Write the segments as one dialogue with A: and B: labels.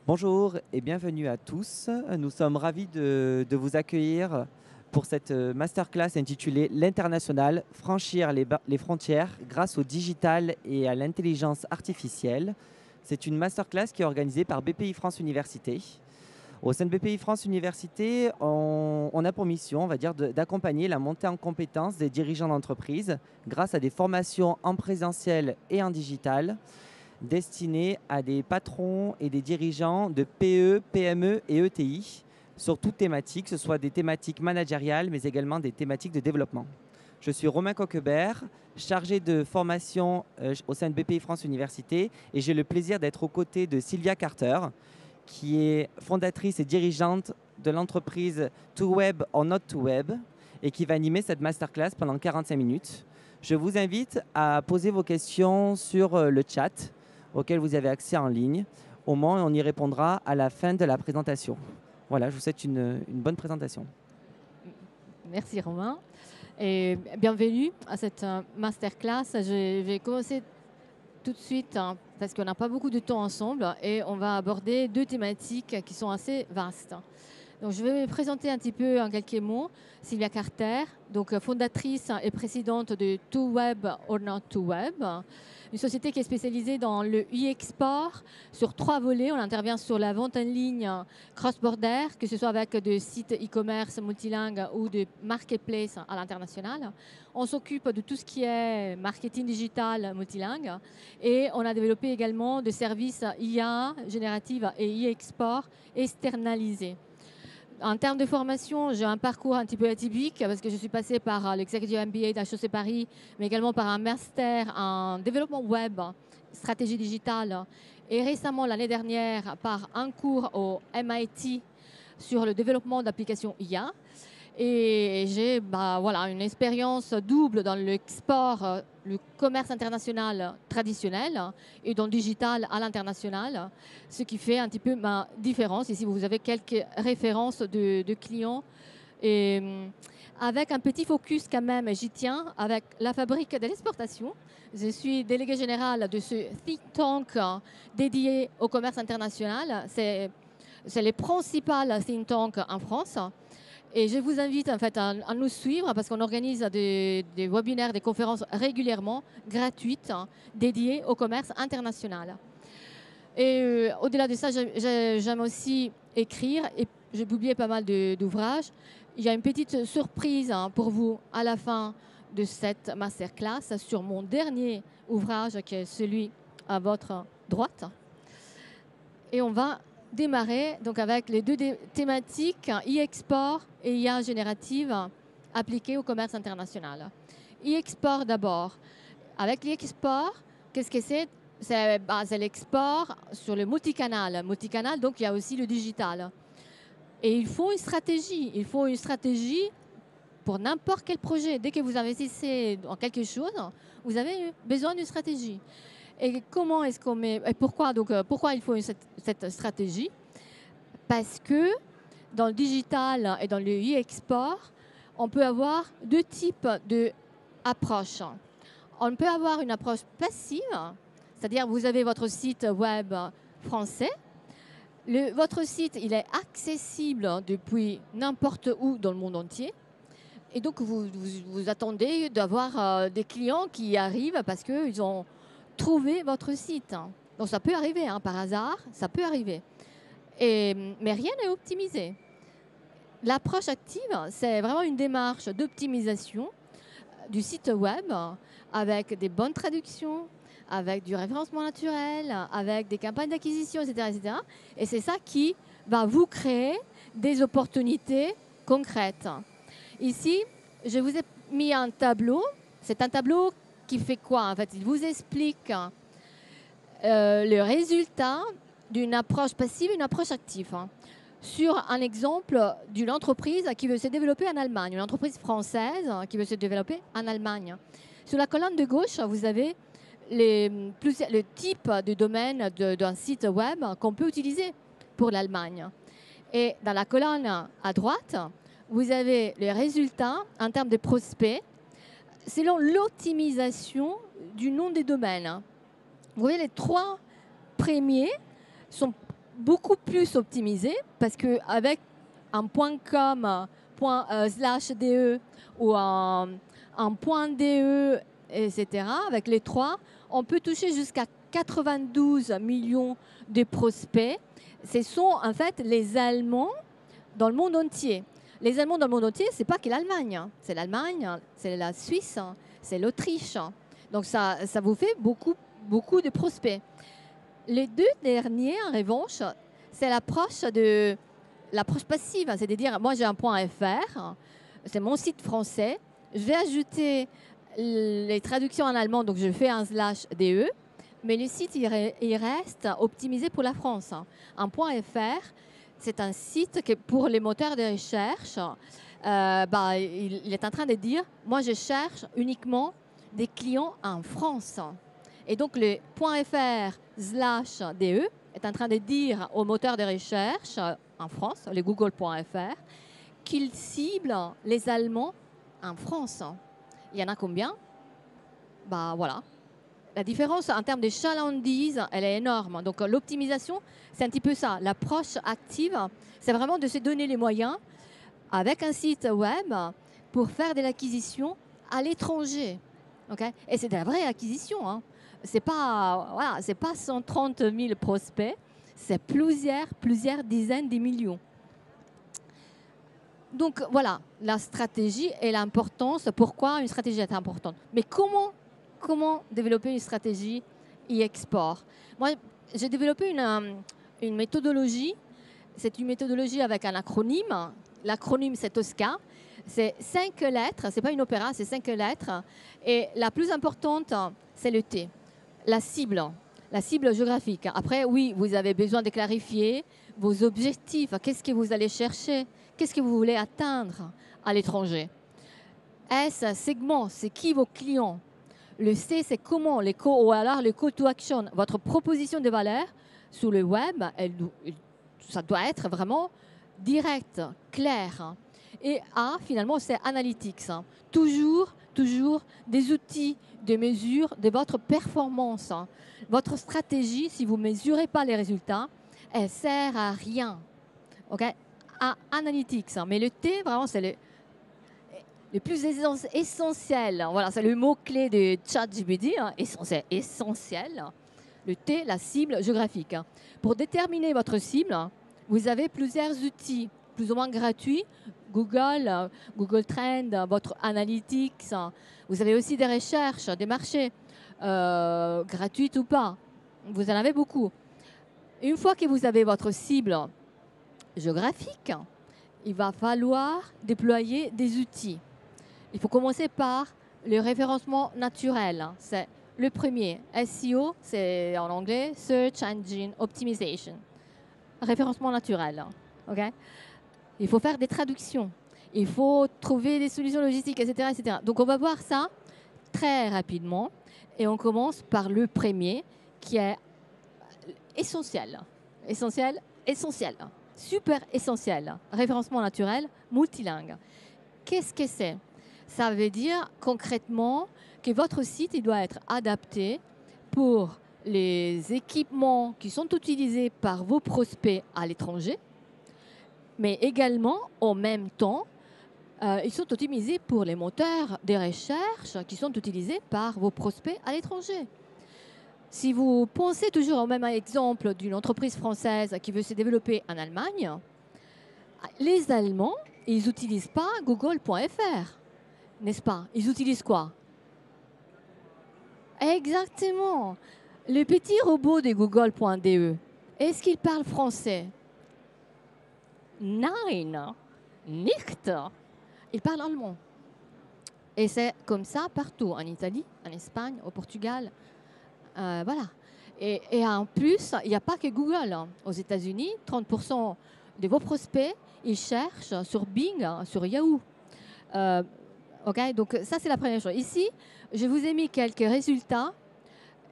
A: Bonjour et bienvenue à tous. Nous sommes ravis de vous accueillir pour cette masterclass intitulée «L'international, franchir les frontières grâce au digital et à l'intelligence artificielle». C'est une masterclass qui est organisée par BPI France Université. Au sein de BPI France Université, on a pour mission, on va dire, d'accompagner la montée en compétences des dirigeants d'entreprise grâce à des formations en présentiel et en digital destiné à des patrons et des dirigeants de PE, PME et ETI sur toutes thématiques, que ce soit des thématiques managériales, mais également des thématiques de développement. Je suis Romain Coquebert, chargé de formation au sein de BPI France Université, et j'ai le plaisir d'être aux côtés de Sylvia Carter, qui est fondatrice et dirigeante de l'entreprise To Web or Not To Web, et qui va animer cette masterclass pendant 45 minutes. Je vous invite à poser vos questions sur le chat auquel vous avez accès en ligne. Au moins, on y répondra à la fin de la présentation. Voilà, je vous souhaite une bonne présentation.
B: Merci Romain et bienvenue à cette masterclass. Je vais commencer tout de suite parce qu'on n'a pas beaucoup de temps ensemble et on va aborder deux thématiques qui sont assez vastes. Donc, je vais me présenter un petit peu en quelques mots. Sylvia Carter, donc fondatrice et présidente de To Web or Not To Web, une société qui est spécialisée dans le e-export sur 3 volets. On intervient sur la vente en ligne cross-border, que ce soit avec des sites e-commerce multilingues ou de marketplace à l'international. On s'occupe de tout ce qui est marketing digital multilingue et on a développé également des services IA générative et e-export externalisés. En termes de formation, j'ai un parcours un petit peu atypique parce que je suis passée par l'executive MBA d'HEC Paris, mais également par un master en développement web, stratégie digitale, et récemment, l'année dernière, par un cours au MIT sur le développement d'applications IA. Et j'ai voilà, une expérience double dans l'export, le commerce international traditionnel et dans le digital à l'international, ce qui fait un petit peu ma différence. Ici, vous avez quelques références de clients. Et avec un petit focus quand même, j'y tiens, avec la fabrique de l'exportation. Je suis déléguée générale de ce think tank dédié au commerce international. C'est les principales think tanks en France. Et je vous invite en fait à nous suivre parce qu'on organise des webinaires, des conférences régulièrement gratuites dédiées au commerce international. Et au-delà de ça, j'aime aussi écrire et j'ai publié pas mal d'ouvrages. Il y a une petite surprise pour vous à la fin de cette masterclass sur mon dernier ouvrage qui est celui à votre droite. Et on va démarrer donc avec les deux thématiques e-export et IA générative appliquées au commerce international. E-export d'abord. Avec l'e-export, qu'est-ce que c'est? C'est l'export sur le multicanal. Multicanal, donc il y a aussi le digital. Et il faut une stratégie. Il faut une stratégie pour n'importe quel projet. Dès que vous investissez dans quelque chose, vous avez besoin d'une stratégie. Et comment est-ce qu'on met, et pourquoi, pourquoi il faut cette stratégie? Parce que dans le digital et dans le e-export, on peut avoir deux types d'approches. On peut avoir une approche passive, c'est-à-dire vous avez votre site web français. Votre site, il est accessible depuis n'importe où dans le monde entier. Et donc, vous attendez d'avoir des clients qui arrivent parce qu'ils ont trouver votre site. Donc ça peut arriver, par hasard, ça peut arriver. Mais rien n'est optimisé. L'approche active, c'est vraiment une démarche d'optimisation du site web avec des bonnes traductions, avec du référencement naturel, avec des campagnes d'acquisition, etc., etc. Et c'est ça qui va vous créer des opportunités concrètes. Ici, je vous ai mis un tableau. C'est un tableau qui fait quoi? En fait, il vous explique le résultat d'une approche passive et une approche active. Sur un exemple d'une entreprise qui veut se développer en Allemagne, une entreprise française qui veut se développer en Allemagne. Sur la colonne de gauche, vous avez le type de domaine d'un site web qu'on peut utiliser pour l'Allemagne. Et dans la colonne à droite, vous avez les résultats en termes de prospects selon l'optimisation du nom des domaines. Vous voyez, les 3 premiers sont beaucoup plus optimisé parce qu'avec un .com, ./.de ou un .de, etc., avec les trois, on peut toucher jusqu'à 92 millions de prospects. Ce sont en fait les Allemands dans le monde entier. Les Allemands dans le monde entier, ce n'est pas que l'Allemagne. C'est l'Allemagne, c'est la Suisse, c'est l'Autriche. Donc ça vous fait beaucoup, beaucoup de prospects. Les deux derniers, en revanche, c'est l'approche passive. C'est-à-dire, moi j'ai un .fr, c'est mon site français. Je vais ajouter les traductions en allemand, donc je fais un /de, mais le site il reste optimisé pour la France. Un .fr, c'est un site que pour les moteurs de recherche, il est en train de dire, moi je cherche uniquement des clients en France. Et donc le .fr/de est en train de dire aux moteurs de recherche en France, les google.fr, qu'ils ciblent les Allemands en France. Il y en a combien? Voilà. La différence en termes de chalandise, elle est énorme. Donc l'optimisation, c'est un petit peu ça. L'approche active, c'est vraiment de se donner les moyens avec un site web pour faire de l'acquisition à l'étranger. Okay? Et c'est de la vraie acquisition. Hein. C'est pas 130 000 prospects, c'est plusieurs dizaines de millions. Donc voilà, la stratégie et l'importance. Pourquoi une stratégie est importante? Mais comment développer une stratégie e-export? Moi, j'ai développé une méthodologie. C'est une méthodologie avec un acronyme. L'acronyme, c'est TOSCA. C'est 5 lettres. Ce n'est pas une opéra, c'est 5 lettres. Et la plus importante, c'est le T. La cible géographique. Après, oui, vous avez besoin de clarifier vos objectifs. Qu'est-ce que vous allez chercher? Qu'est-ce que vous voulez atteindre à l'étranger? S, segment, c'est qui vos clients? Le C, c'est comment, ou alors le call to action, votre proposition de valeur sur le web, ça doit être vraiment direct, clair. Et A, finalement, c'est analytics. Toujours des outils de mesure de votre performance. Votre stratégie, si vous ne mesurez pas les résultats, elle ne sert à rien. Okay? A, analytics. Mais le T, vraiment, c'est le plus essentiel. Voilà, c'est le mot-clé de ChatGPT, hein, essentiel. Le T, la cible géographique. Pour déterminer votre cible, vous avez plusieurs outils, plus ou moins gratuits. Google Trends, votre Analytics. Vous avez aussi des recherches, des marchés, gratuites ou pas. Vous en avez beaucoup. Une fois que vous avez votre cible géographique, il va falloir déployer des outils. Il faut commencer par le référencement naturel. C'est le premier. SEO, c'est en anglais, Search Engine Optimization. Référencement naturel. Okay? Il faut faire des traductions. Il faut trouver des solutions logistiques, etc., etc. Donc, on va voir ça très rapidement. Et on commence par le premier, qui est essentiel. Essentiel. Super essentiel. Référencement naturel, multilingue. Qu'est-ce que c'est? Ça veut dire concrètement que votre site il doit être adapté pour les équipements qui sont utilisés par vos prospects à l'étranger, mais également, en même temps, ils sont optimisés pour les moteurs de recherche qui sont utilisés par vos prospects à l'étranger. Si vous pensez toujours au même exemple d'une entreprise française qui veut se développer en Allemagne, les Allemands, ils n'utilisent pas google.fr, n'est-ce pas? Ils utilisent quoi? Exactement. Le petit robot de google.de, est-ce qu'il parle français? Nein, nicht. Il parle allemand. Et c'est comme ça partout, en Italie, en Espagne, au Portugal. Voilà. Et en plus, il n'y a pas que Google. Hein. Aux États-Unis, 30% de vos prospects, ils cherchent sur Bing, sur Yahoo. Okay, donc ça, c'est la première chose. Ici, je vous ai mis quelques résultats.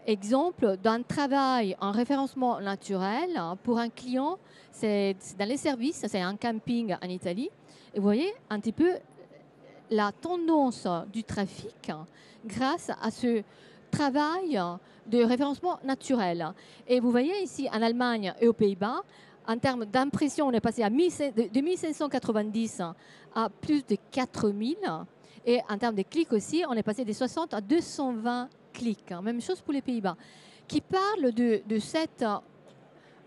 B: Exemple d'un travail en référencement naturel pour un client. C'est dans les services, c'est un camping en Italie. Et vous voyez un petit peu la tendance du trafic grâce à ce travail de référencement naturel. Et vous voyez ici, en Allemagne et aux Pays-Bas, en termes d'impression, on est passé de 1590 à plus de 4000. Et en termes de clics aussi, on est passé de 60 à 220 clics. Même chose pour les Pays-Bas, qui parle de cette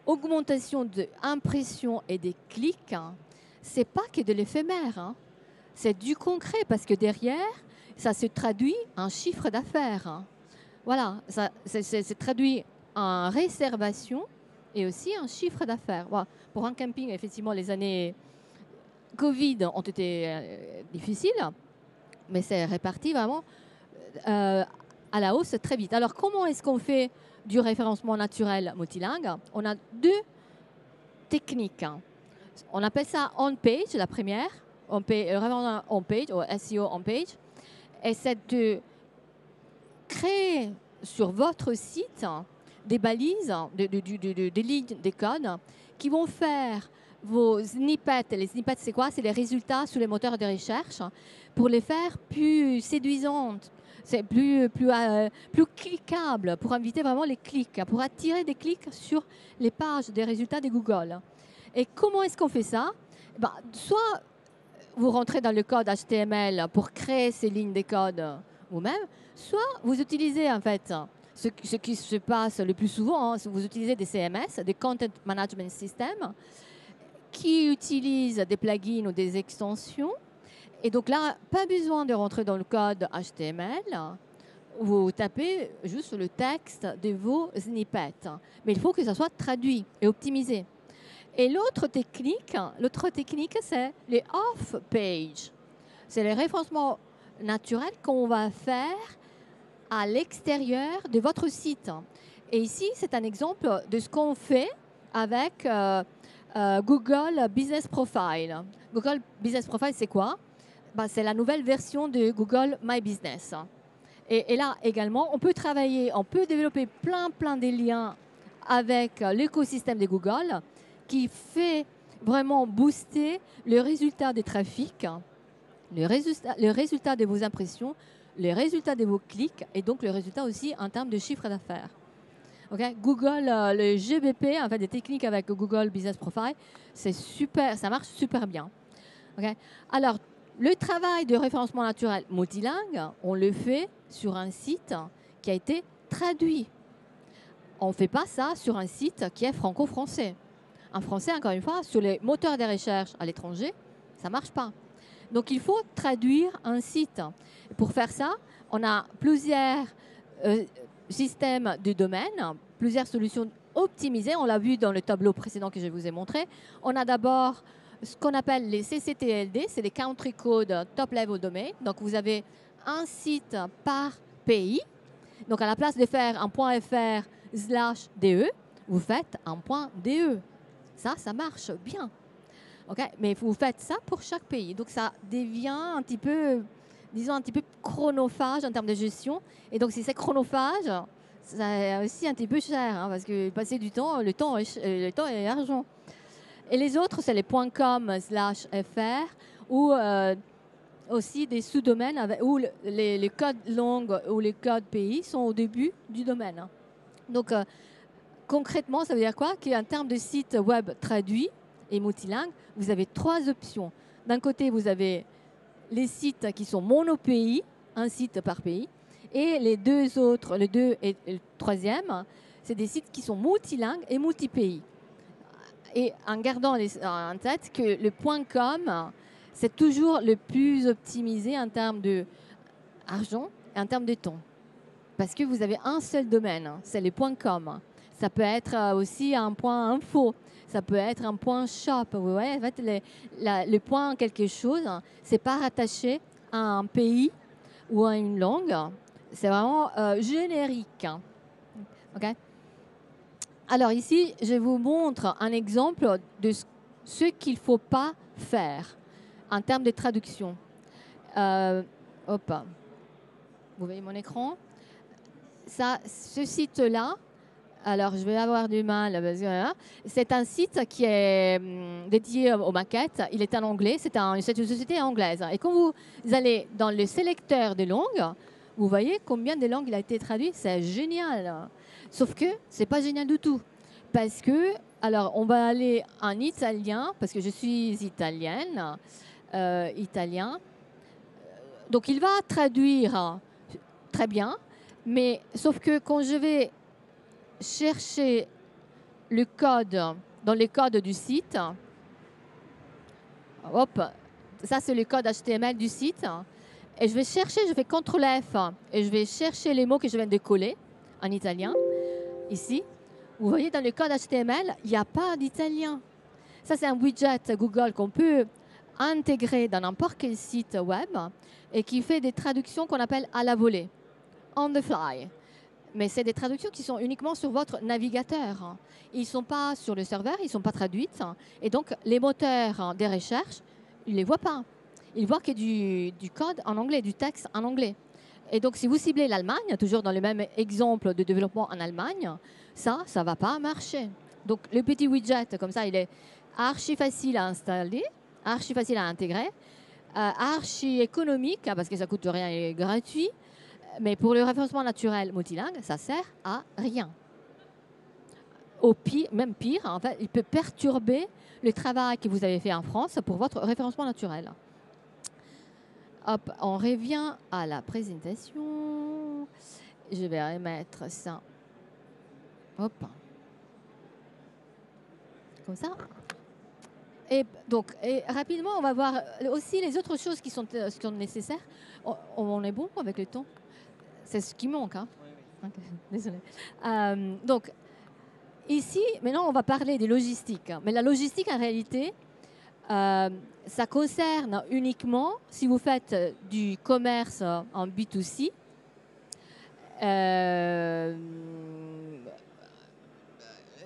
B: augmentation d'impression et des clics. Ce n'est pas que de l'éphémère, c'est du concret, parce que derrière, ça se traduit en chiffre d'affaires. Voilà, ça c'est traduit en réservation et aussi en chiffre d'affaires. Voilà. Pour un camping, effectivement, les années Covid ont été difficiles, mais c'est réparti vraiment à la hausse très vite. Alors, comment est-ce qu'on fait du référencement naturel multilingue? On a deux techniques. On appelle ça on-page, la première, référencement on-page, ou SEO on-page, et c'est de créer sur votre site des balises, des lignes, des codes qui vont faire vos snippets. Les snippets, c'est quoi? C'est les résultats sur les moteurs de recherche pour les faire plus séduisantes. C'est plus cliquable pour inviter vraiment les clics, pour attirer des clics sur les pages des résultats de Google. Et comment est-ce qu'on fait ça? Soit vous rentrez dans le code HTML pour créer ces lignes de code vous-même, soit vous utilisez en fait ce qui se passe le plus souvent, vous utilisez des CMS, des Content Management Systems, qui utilisent des plugins ou des extensions. Et donc là, pas besoin de rentrer dans le code HTML. Vous tapez juste le texte de vos snippets. Mais il faut que ça soit traduit et optimisé. Et l'autre technique, c'est les off-page. C'est le référencement naturel qu'on va faire à l'extérieur de votre site. Et ici, c'est un exemple de ce qu'on fait avec Google Business Profile. Google Business Profile, c'est quoi? C'est la nouvelle version de Google My Business. Et là également, on peut travailler, on peut développer plein de liens avec l'écosystème de Google qui fait vraiment booster le résultat des trafics, le résultat de vos impressions, les résultats de vos clics et donc le résultat aussi en termes de chiffre d'affaires. Okay? Google, le GBP, en fait, des techniques avec Google Business Profile, c'est super, ça marche super bien. Okay? Alors, le travail de référencement naturel multilingue, on le fait sur un site qui a été traduit. On ne fait pas ça sur un site qui est franco-français. En français, encore une fois, sur les moteurs de recherche à l'étranger, ça ne marche pas. Donc, il faut traduire un site. Pour faire ça, on a plusieurs systèmes de domaine, plusieurs solutions optimisées. On l'a vu dans le tableau précédent que je vous ai montré. On a d'abord ce qu'on appelle les CCTLD, c'est les Country Code Top Level Domain. Donc, vous avez un site par pays. Donc, à la place de faire un .fr/DE, vous faites un .de. Ça marche bien. Okay? Mais vous faites ça pour chaque pays. Donc, ça devient un petit peu, disons, un petit peu chronophage en termes de gestion. Et donc, si c'est chronophage, c'est aussi un petit peu cher, parce que passer du temps, le temps est argent. Et les autres, c'est les .com/fr ou aussi des sous-domaines où les codes langues ou les codes pays sont au début du domaine. Donc, concrètement, ça veut dire quoi? Qu'en termes de sites web traduits et multilingues, vous avez trois options. D'un côté, vous avez les sites qui sont monopays, un site par pays. Et les deux autres, le 2 et le 3e, c'est des sites qui sont multilingues et multipays. Et en gardant en tête que le .com, c'est toujours le plus optimisé en termes d'argent et en termes de temps. Parce que vous avez un seul domaine, c'est le .com. Ça peut être aussi un .info, ça peut être un .shop. Vous voyez, en fait, le point quelque chose, c'est pas rattaché à un pays ou à une langue. C'est vraiment générique. Okay? Alors ici, je vous montre un exemple de ce qu'il ne faut pas faire en termes de traduction. Vous voyez mon écran? Ce site-là, alors je vais avoir du mal, parce que c'est un site qui est dédié aux maquettes. Il est en anglais, c'est une société anglaise. Et quand vous allez dans le sélecteur de langues, Vous voyez combien de langues il a été traduit? C'est génial. Sauf que c'est pas génial du tout. Parce que, alors, on va aller en italien, parce que je suis italienne, italien. Donc, il va traduire très bien, mais sauf que quand je vais chercher le code dans les codes du site, hop, ça c'est le code HTML du site, et je vais chercher, je fais CTRL F, et je vais chercher les mots que je viens de coller en italien, ici. Vous voyez, dans le code HTML, il n'y a pas d'italien. Ça, c'est un widget Google qu'on peut intégrer dans n'importe quel site web et qui fait des traductions qu'on appelle à la volée, on the fly. Mais c'est des traductions qui sont uniquement sur votre navigateur. Ils ne sont pas sur le serveur, ils ne sont pas traduites. Et donc, les moteurs des recherches, ils ne les voient pas. Ils voient que du code en anglais, du texte en anglais. Et donc, si vous ciblez l'Allemagne, toujours dans le même exemple de développement en Allemagne, ça ne va pas marcher. Donc, le petit widget, comme ça, il est archi facile à installer, archi facile à intégrer, archi économique, parce que ça ne coûte rien et est gratuit. Mais pour le référencement naturel multilingue, ça ne sert à rien. Au pire, même pire, en fait, il peut perturber le travail que vous avez fait en France pour votre référencement naturel. Hop, on revient à la présentation. Je vais remettre ça. Hop. Comme ça. Et donc, rapidement, on va voir aussi les autres choses qui sont nécessaires. On est bon avec le temps? C'est ce qui manque. Hein? Okay. Désolée. Donc, ici, maintenant, on va parler de logistique. Mais la logistique, en réalité, ça concerne uniquement si vous faites du commerce en B2C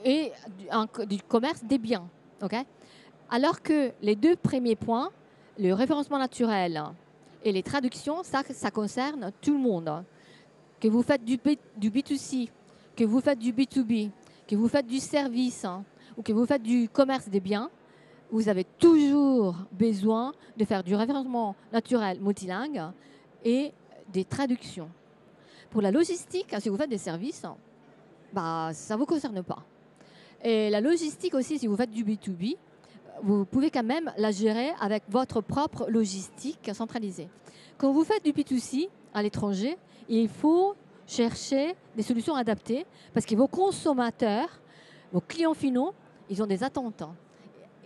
B: et du commerce des biens. Okay? Alors que les deux premiers points, le référencement naturel et les traductions, ça concerne tout le monde. Que vous faites du B2C, que vous faites du B2B, que vous faites du service ou que vous faites du commerce des biens, vous avez toujours besoin de faire du référencement naturel multilingue et des traductions. Pour la logistique, si vous faites des services, bah, ça ne vous concerne pas. Et la logistique aussi, si vous faites du B2B, vous pouvez quand même la gérer avec votre propre logistique centralisée. Quand vous faites du B2C à l'étranger, il faut chercher des solutions adaptées parce que vos consommateurs, vos clients finaux, ils ont des attentes.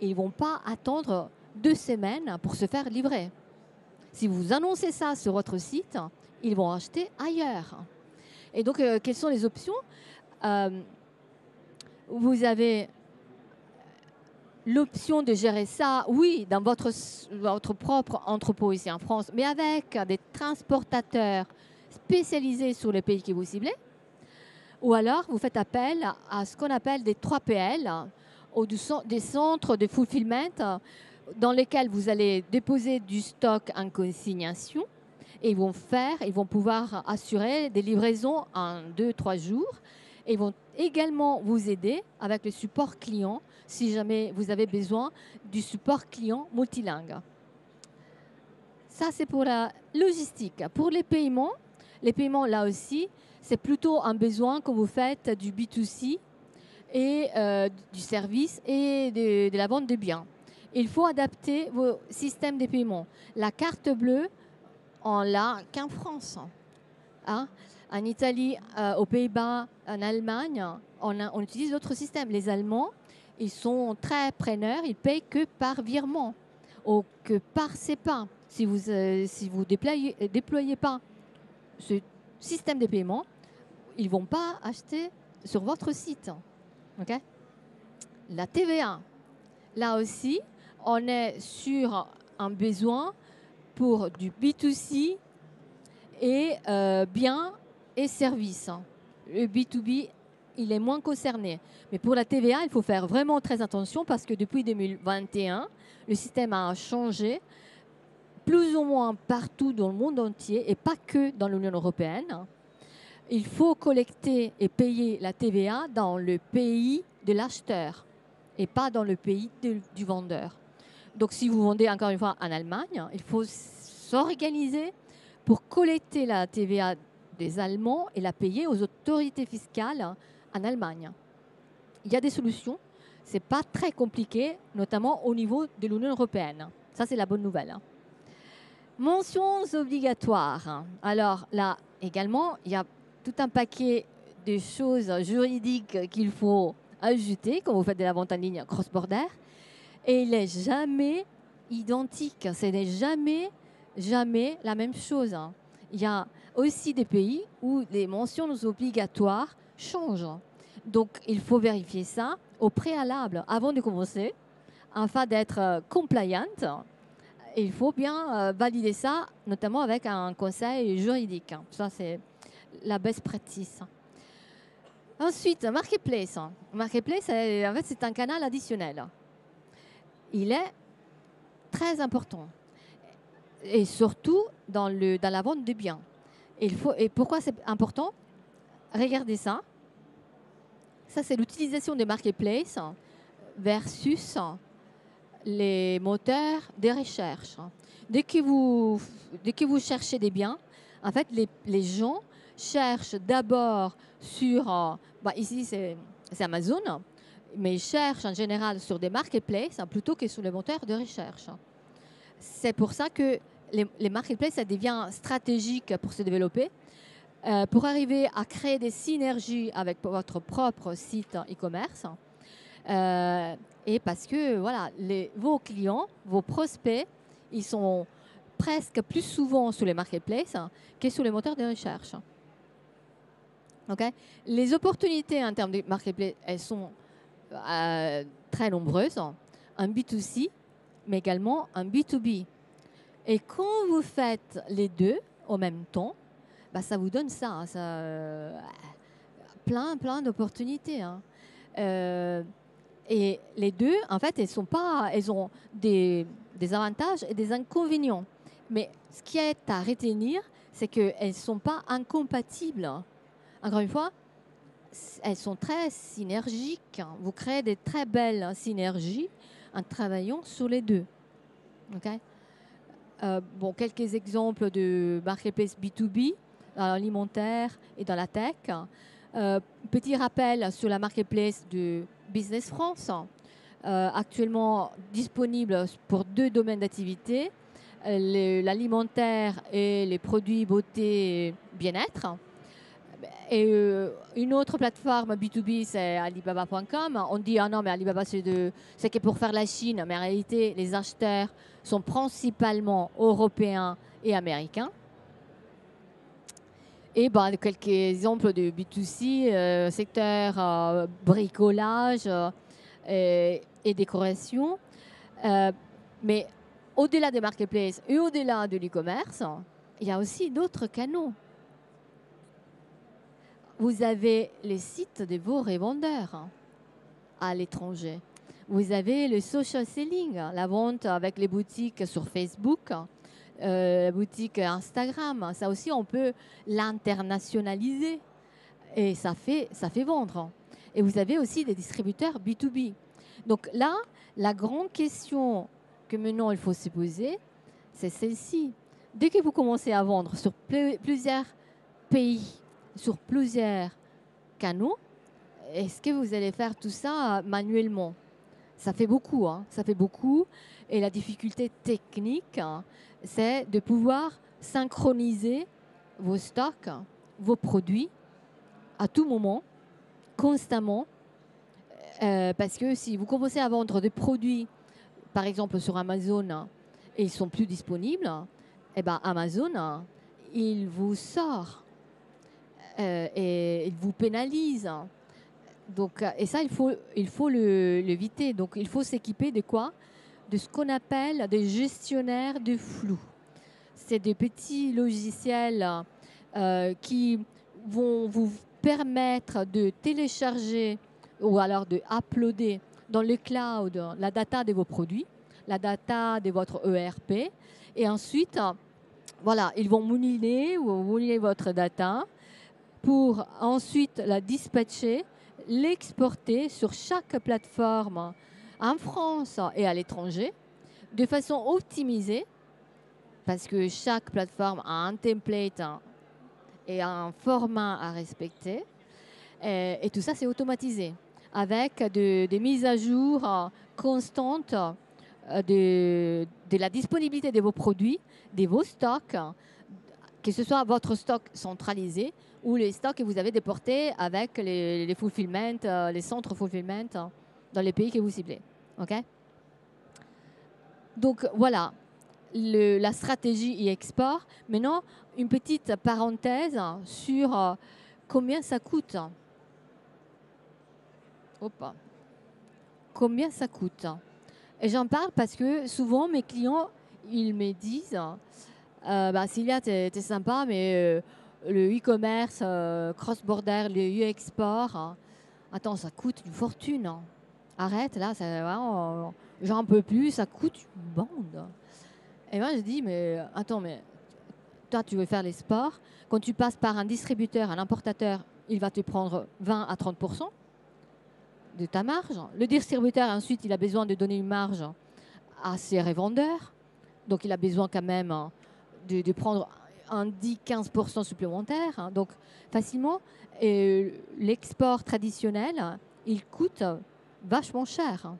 B: Et ils ne vont pas attendre 2 semaines pour se faire livrer. Si vous annoncez ça sur votre site, ils vont acheter ailleurs. Et donc, quelles sont les options? Vous avez l'option de gérer ça, oui, dans votre propre entrepôt ici en France, mais avec des transportateurs spécialisés sur les pays que vous ciblez. Ou alors, vous faites appel à ce qu'on appelle des 3PL, ou des centres de fulfillment, dans lesquels vous allez déposer du stock en consignation et ils vont pouvoir assurer des livraisons en 2-3 jours. Et ils vont également vous aider avec le support client si jamais vous avez besoin du support client multilingue. Ça, c'est pour la logistique. Pour les paiements, là aussi, c'est plutôt un besoin quand vous faites du B2C et du service et de la vente de biens. Il faut adapter vos systèmes de paiement. La carte bleue, on l'a qu'en France. Hein? En Italie, aux Pays-Bas, en Allemagne, on utilise d'autres systèmes. Les Allemands, ils sont très preneurs, ils payent que par virement ou que par SEPA. Si vous ne déployez pas ce système de paiement, ils ne vont pas acheter sur votre site. Okay? La TVA, là aussi, on est sur un besoin pour du B2C et biens et services. Le B2B, il est moins concerné. Mais pour la TVA, il faut faire vraiment très attention parce que depuis 2021, le système a changé plus ou moins partout dans le monde entier et pas que dans l'Union européenne. Il faut collecter et payer la TVA dans le pays de l'acheteur et pas dans le pays du vendeur. Donc, si vous vendez encore une fois en Allemagne, il faut s'organiser pour collecter la TVA des Allemands et la payer aux autorités fiscales en Allemagne. Il y a des solutions. Ce n'est pas très compliqué, notamment au niveau de l'Union européenne. Ça, c'est la bonne nouvelle. Mentions obligatoires. Alors là, également, il y a tout un paquet de choses juridiques qu'il faut ajouter quand vous faites de la vente en ligne cross-border. Et il n'est jamais identique. Ce n'est jamais la même chose. Il y a aussi des pays où les mentions obligatoires changent. Donc, il faut vérifier ça au préalable avant de commencer, afin d'être compliant. Il faut bien valider ça, notamment avec un conseil juridique. Ça, c'est la best practice. Ensuite, Marketplace. Marketplace, en fait, c'est un canal additionnel. Il est très important. Et surtout dans la vente de biens. Et pourquoi c'est important? Regardez ça. Ça, c'est l'utilisation des marketplaces versus les moteurs de recherche. Dès que vous cherchez des biens, en fait, les gens cherchent d'abord sur... ici, c'est Amazon, mais ils cherchent en général sur des marketplaces plutôt que sur les moteurs de recherche. C'est pour ça que les marketplaces, ça devient stratégique pour se développer, pour arriver à créer des synergies avec votre propre site e-commerce. Et parce que voilà, vos clients, vos prospects, ils sont presque plus souvent sur les marketplaces que sur les moteurs de recherche. Okay? Les opportunités en termes de marketplace, elles sont très nombreuses, en B2C, mais également en B2B. Et quand vous faites les deux en même temps, ça vous donne ça, plein d'opportunités. Hein. Et les deux, en fait, elles ont des avantages et des inconvénients. Mais ce qui est à retenir, c'est qu'elles ne sont pas incompatibles. Encore une fois, elles sont très synergiques. Vous créez des très belles synergies en travaillant sur les deux. Okay? Quelques exemples de marketplace B2B dans l'alimentaire et dans la tech. Petit rappel sur la marketplace de Business France, actuellement disponible pour 2 domaines d'activité, l'alimentaire et les produits beauté et bien-être. Et une autre plateforme B2B, c'est Alibaba.com. On dit, ah non, mais Alibaba, c'est que pour faire la Chine. Mais en réalité, les acheteurs sont principalement européens et américains. Et quelques exemples de B2C, secteur bricolage et décoration. Mais au-delà des marketplaces et au-delà de l'e-commerce, il y a aussi d'autres canaux. Vous avez les sites de vos revendeurs à l'étranger. Vous avez le social selling, la vente avec les boutiques sur Facebook, la boutique Instagram. Ça aussi, on peut l'internationaliser et ça fait vendre. Et vous avez aussi des distributeurs B2B. Donc là, la grande question que maintenant il faut se poser, c'est celle-ci. Dès que vous commencez à vendre sur plusieurs pays, sur plusieurs canaux, est-ce que vous allez faire tout ça manuellement? Ça fait beaucoup, hein, ça fait beaucoup. Et la difficulté technique, c'est de pouvoir synchroniser vos stocks, vos produits à tout moment, constamment. Parce que si vous commencez à vendre des produits, par exemple sur Amazon, et ils ne sont plus disponibles, eh ben Amazon, il vous sort et il vous pénalise. Donc, et ça, il faut l'éviter. Donc, il faut s'équiper de quoi? De ce qu'on appelle des gestionnaires de flux. C'est des petits logiciels qui vont vous permettre de télécharger ou alors de uploader dans le cloud la data de vos produits, la data de votre ERP. Et ensuite, voilà, ils vont mouler votre data pour ensuite la dispatcher, l'exporter sur chaque plateforme en France et à l'étranger de façon optimisée parce que chaque plateforme a un template et un format à respecter. Et tout ça, c'est automatisé avec des mises à jour constantes de la disponibilité de vos produits, de vos stocks, que ce soit votre stock centralisé ou les stocks que vous avez déportés avec les fulfillment, les centres fulfillment dans les pays que vous ciblez. Okay. Donc voilà, la stratégie e-export. Maintenant, une petite parenthèse sur combien ça coûte. Opa. Combien ça coûte? Et j'en parle parce que souvent mes clients, ils me disent Cilia, t'es sympa, mais le e-commerce, cross-border, le e-export, attends, ça coûte une fortune. Arrête, là, j'en peux plus, ça coûte une bande. Et moi, je dis, mais attends, mais toi, tu veux faire les sports. Quand tu passes par un distributeur, un importateur, il va te prendre 20 à 30% de ta marge. Le distributeur, ensuite, il a besoin de donner une marge à ses revendeurs. Donc, il a besoin quand même de prendre un 10-15% supplémentaire. Donc, facilement, l'export traditionnel, il coûte vachement cher.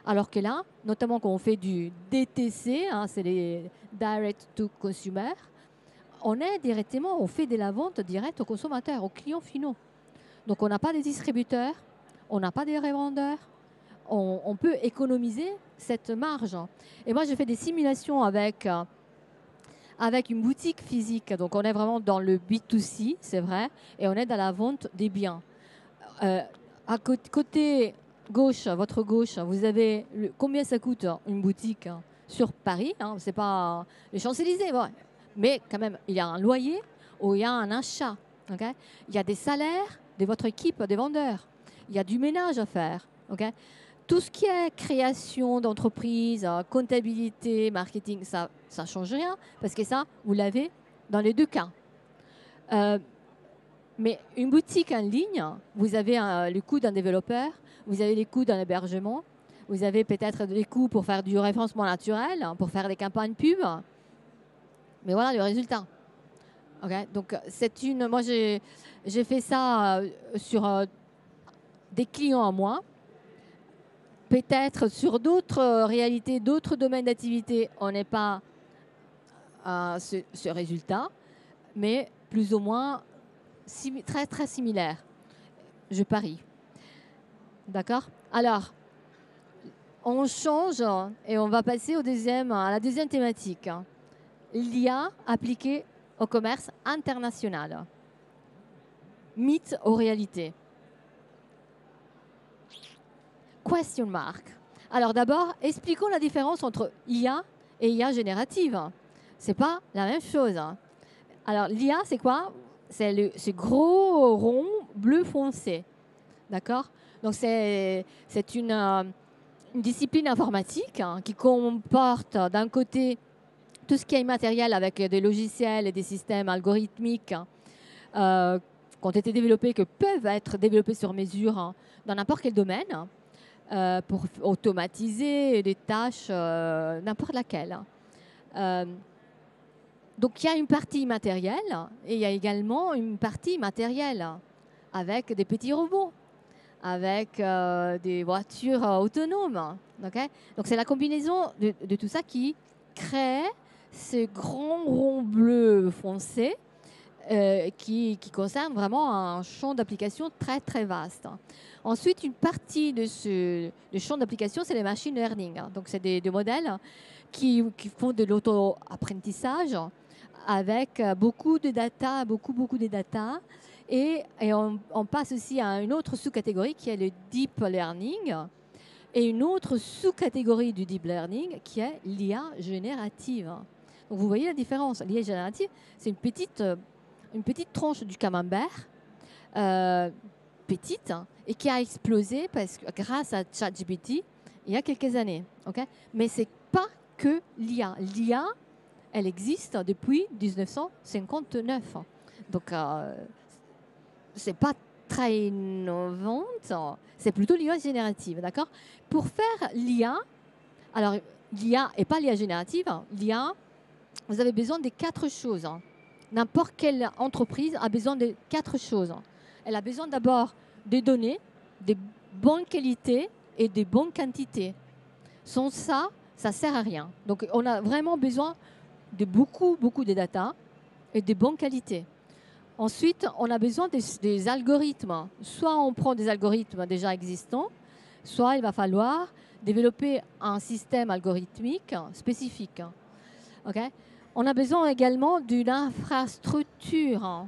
B: Alors que là, notamment quand on fait du DTC, c'est les Direct to Consumer, on fait de la vente directe aux consommateurs, aux clients finaux. Donc, on n'a pas de distributeurs, on n'a pas de revendeurs, on peut économiser cette marge. Et moi, j'ai fait des simulations avec une boutique physique. Donc, on est vraiment dans le B2C, c'est vrai, et on est dans la vente des biens. À côté gauche, votre gauche, vous avez combien ça coûte une boutique sur Paris. C'est pas les Champs-Élysées, ouais. Mais quand même, il y a un loyer ou il y a un achat. Okay. Il y a des salaires de votre équipe de vendeurs. Il y a du ménage à faire. Okay. Tout ce qui est création d'entreprise, comptabilité, marketing, ça ne change rien parce que ça, vous l'avez dans les deux cas. Mais une boutique en ligne, vous avez le coût d'un développeur, vous avez les coûts d'un hébergement, vous avez peut-être des coûts pour faire du référencement naturel, pour faire des campagnes pub. Mais voilà le résultat. Okay. Donc, moi, j'ai fait ça sur des clients à moi. Peut-être sur d'autres réalités, d'autres domaines d'activité, on n'est pas à ce résultat, mais plus ou moins très, très similaire. Je parie. D'accord? Alors, on change et on va passer à la deuxième thématique. L'IA appliquée au commerce international. Mythe ou réalité? Question mark. Alors d'abord, expliquons la différence entre IA et IA générative. C'est pas la même chose. Alors l'IA, c'est quoi? C'est ce gros rond bleu foncé. D'accord? Donc c'est une discipline informatique qui comporte d'un côté tout ce qui est immatériel avec des logiciels et des systèmes algorithmiques qui ont été développés, que peuvent être développés sur mesure dans n'importe quel domaine pour automatiser des tâches, n'importe laquelle. Donc il y a une partie immatérielle et il y a également une partie matérielle avec des petits robots, avec des voitures autonomes. Okay. Donc c'est la combinaison de tout ça qui crée ce grand rond bleu foncé qui concerne vraiment un champ d'application très très vaste. Ensuite, une partie de ce champ d'application, c'est les machine learning. Donc c'est des modèles qui font de l'auto-apprentissage avec beaucoup de data, beaucoup de data. Et on passe aussi à une autre sous-catégorie qui est le deep learning et une autre sous-catégorie du deep learning qui est l'IA générative. Donc vous voyez la différence. L'IA générative, c'est une petite tranche du camembert, petite, et qui a explosé grâce à ChatGPT il y a quelques années. Okay. Mais ce n'est pas que l'IA. L'IA, elle existe depuis 1959. Donc, c'est pas très innovante, c'est plutôt l'IA générative, d'accord? Pour faire l'IA, alors l'IA n'est pas l'IA générative, l'IA, vous avez besoin de 4 choses. N'importe quelle entreprise a besoin de 4 choses. Elle a besoin d'abord de données, de bonne qualité et de bonne quantité. Sans ça, ça ne sert à rien. Donc, on a vraiment besoin de beaucoup de data et de bonne qualité. Ensuite, on a besoin des algorithmes. Soit on prend des algorithmes déjà existants, soit il va falloir développer un système algorithmique spécifique. Okay. On a besoin également d'une infrastructure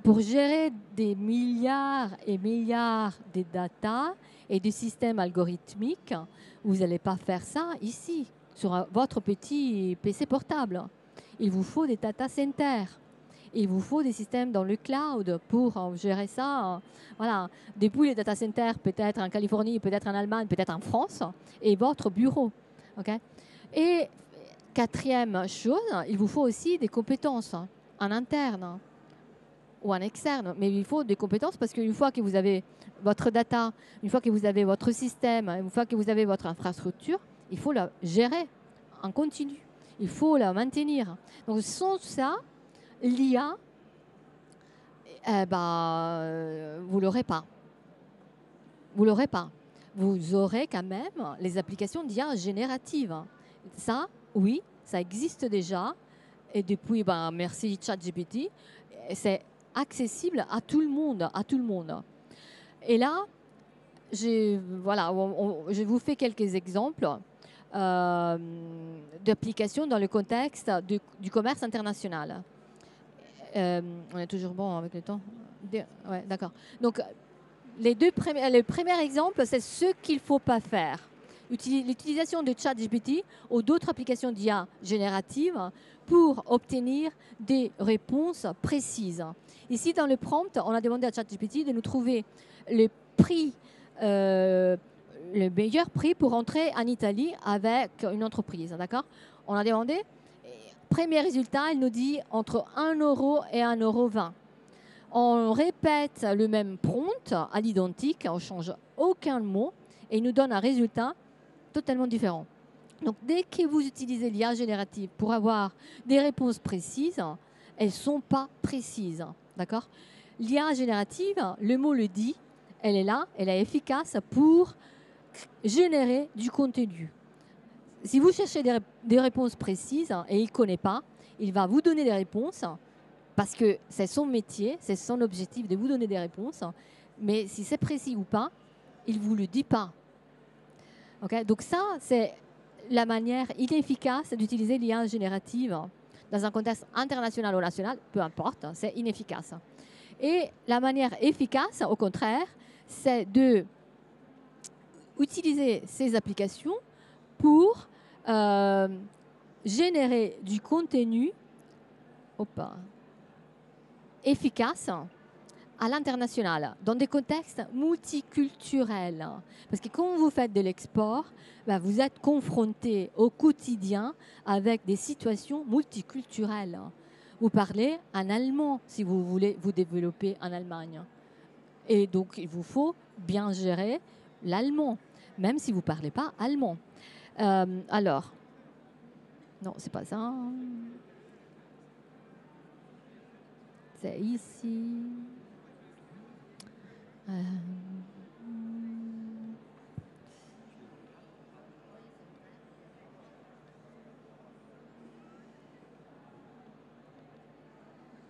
B: pour gérer des milliards et milliards de data et de systèmes algorithmiques. Vous n'allez pas faire ça ici, sur votre petit PC portable. Il vous faut des data centers. Il vous faut des systèmes dans le cloud pour gérer ça. Voilà. Depuis les data centers, peut-être en Californie, peut-être en Allemagne, peut-être en France, et votre bureau. Okay. Et quatrième chose, il vous faut aussi des compétences en interne ou en externe. Mais il faut des compétences parce qu'une fois que vous avez votre data, une fois que vous avez votre système, une fois que vous avez votre infrastructure, il faut la gérer en continu. Il faut la maintenir. Donc sans ça, l'IA, vous ne l'aurez pas. Vous ne l'aurez pas. Vous aurez quand même les applications d'IA génératives. Ça, oui, ça existe déjà. Et depuis, merci ChatGPT, c'est accessible à tout le monde. Et là, je vous fais quelques exemples d'applications dans le contexte du commerce international. On est toujours bon avec le temps. Ouais, d'accord. Donc, le premier exemple, c'est ce qu'il ne faut pas faire. L'utilisation de ChatGPT ou d'autres applications d'IA génératives pour obtenir des réponses précises. Ici, dans le prompt, on a demandé à ChatGPT de nous trouver le meilleur prix pour entrer en Italie avec une entreprise. D'accord ? On a demandé. Premier résultat, il nous dit entre 1 euro et 1,20 €. On répète le même prompt à l'identique, on ne change aucun mot et il nous donne un résultat totalement différent. Donc, dès que vous utilisez l'IA générative pour avoir des réponses précises, elles ne sont pas précises. D'accord ? L'IA générative, le mot le dit, elle est là, elle est efficace pour générer du contenu. Si vous cherchez des réponses précises et il ne connaît pas, il va vous donner des réponses parce que c'est son métier, c'est son objectif de vous donner des réponses. Mais si c'est précis ou pas, il ne vous le dit pas. Okay. Donc ça, c'est la manière inefficace d'utiliser l'IA générative dans un contexte international ou national, peu importe, c'est inefficace. Et la manière efficace, au contraire, c'est d'utiliser ces applications pour générer du contenu efficace à l'international, dans des contextes multiculturels. Parce que quand vous faites de l'export, vous êtes confronté au quotidien avec des situations multiculturelles. Vous parlez en allemand si vous voulez vous développer en Allemagne. Et donc, il vous faut bien gérer l'allemand, même si vous ne parlez pas allemand. Alors, non, c'est pas ça. C'est ici.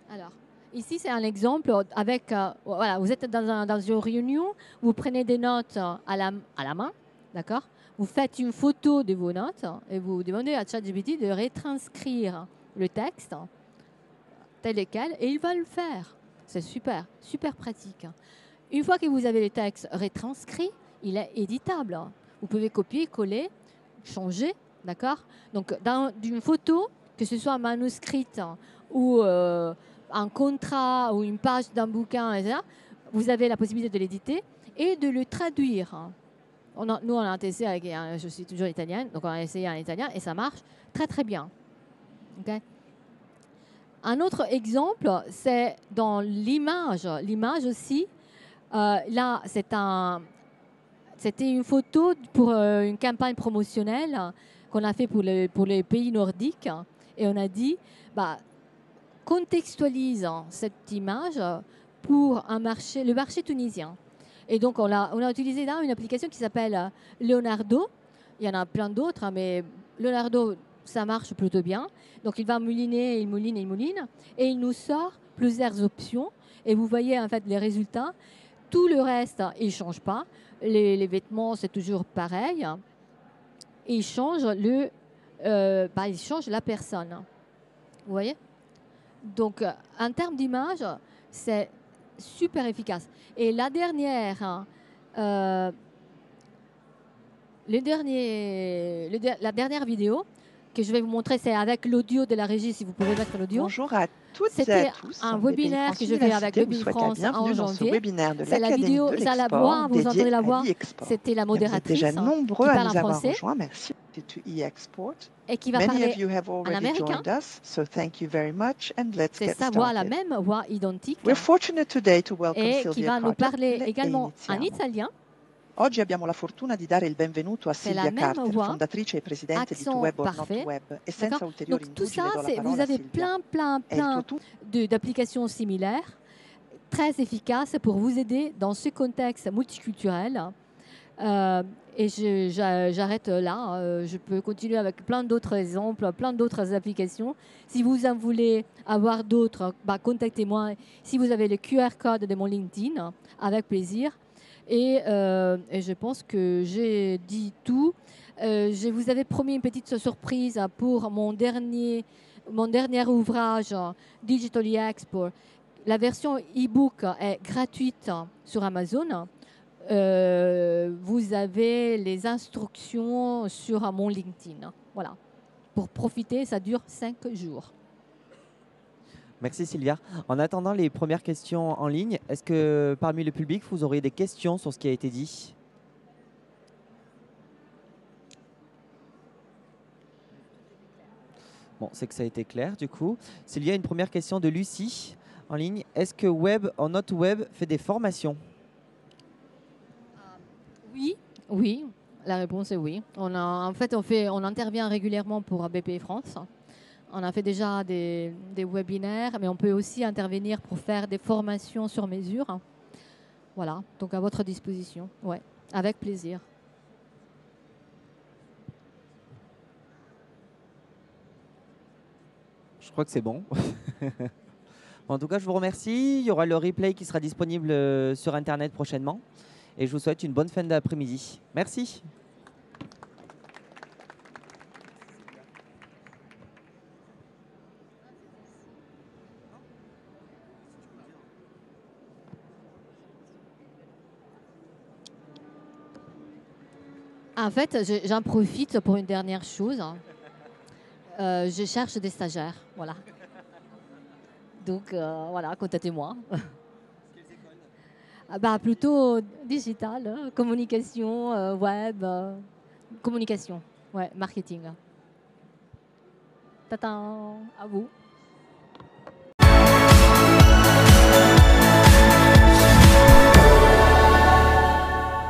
B: Alors, ici, c'est un exemple avec, vous êtes dans une réunion, vous prenez des notes à la main, d'accord ? Vous faites une photo de vos notes et vous demandez à ChatGPT de retranscrire le texte tel et quel, et il va le faire. C'est super, super pratique. Une fois que vous avez le texte retranscrit, il est éditable. Vous pouvez copier, coller, changer, d'accord ? Donc, d'une photo, que ce soit manuscrite ou un contrat ou une page d'un bouquin, etc., vous avez la possibilité de l'éditer et de le traduire. Nous, on a testé avec, je suis toujours italienne, donc on a essayé en italien et ça marche très, très bien. Okay. Un autre exemple, c'est dans l'image. L'image aussi, là, c'était une photo pour une campagne promotionnelle qu'on a fait pour les pays nordiques. Et on a dit, bah, contextualise cette image pour le marché tunisien. Et donc, on a utilisé là une application qui s'appelle Leonardo. Il y en a plein d'autres, hein, mais Leonardo, ça marche plutôt bien. Donc, il va mouliner, il mouline, il mouline. Et il nous sort plusieurs options. Et vous voyez, en fait, les résultats. Tout le reste, il ne change pas. Les vêtements, c'est toujours pareil. Et il change, il change la personne. Vous voyez? Donc, en termes d'image, c'est super efficace. Et la dernière, la dernière vidéo que je vais vous montrer, c'est avec l'audio de la régie, si vous pouvez mettre l'audio.
C: Bonjour à toutes et à
B: C'était
C: tous.
B: un
C: BPI
B: webinaire
C: France
B: que je fais avec
C: Université vous
B: BPI
C: souhaite la
B: France en
C: bienvenue dans ce
B: janvier.
C: webinaire de
B: C'est la
C: l'Académie
B: vidéo,
C: de
B: ça la
C: l'export
B: voix, vous entendez
C: dédié
B: la
C: à
B: voix.
C: l'e-export.
B: C'était la
C: Et vous êtes
B: modératrice
C: déjà
B: qui
C: nombreux à
B: parle en
C: nous avoir
B: français
C: rejoints. Merci to e-export.
B: et qui va
C: Many of
B: parler
C: you have
B: en
C: already
B: américain.
C: joined us, so thank you very much and let's
B: C'est
C: get
B: sa voix, la
C: started.
B: même voix identique,
C: We're fortunate today to welcome
B: et qui
C: Silvia
B: va nous
C: Carter.
B: parler
C: E
B: également en
C: iniziamo.
B: italien.
C: Oggi abbiamo la fortuna di dare il benvenuto a
B: C'est la
C: Silvia
B: même
C: Carter,
B: voix,
C: fondatrice e presidente di To
B: accent
C: Web or Not
B: parfait.
C: Web. E
B: D'accord?
C: senza ulteriori
B: Donc tout
C: indugi
B: ça,
C: le do la
B: vous
C: parola a
B: avez
C: Silvia.
B: plein
C: È il tuo tour.
B: d'applications similaires, très efficaces pour vous aider dans ce contexte multiculturel. Et j'arrête là. Je peux continuer avec plein d'autres exemples, plein d'autres applications. Si vous en voulez avoir d'autres, contactez-moi. Si vous avez le QR code de mon LinkedIn, avec plaisir. Et je pense que j'ai dit tout. Je vous avais promis une petite surprise pour mon dernier ouvrage, Digital Export. La version e-book est gratuite sur Amazon. Vous avez les instructions sur mon LinkedIn. Voilà. Pour profiter, ça dure 5 jours.
A: Merci Sylvia. En attendant les premières questions en ligne, est-ce que parmi le public, vous auriez des questions sur ce qui a été dit? Bon, c'est que ça a été clair du coup. Sylvia, une première question de Lucie en ligne. Est-ce que Web or Not Web fait des formations?
B: Oui, la réponse est oui. On intervient régulièrement pour BPI France. On a fait déjà des webinaires, mais on peut aussi intervenir pour faire des formations sur mesure. Voilà, donc à votre disposition. Ouais, avec plaisir.
A: Je crois que c'est bon. En tout cas, je vous remercie. Il y aura le replay qui sera disponible sur Internet prochainement. Et je vous souhaite une bonne fin d'après-midi. Merci.
B: En fait, j'en profite pour une dernière chose. Je cherche des stagiaires, voilà. Donc, voilà, contactez-moi. Plutôt digital, communication, web, communication, ouais, marketing. Tata, à vous.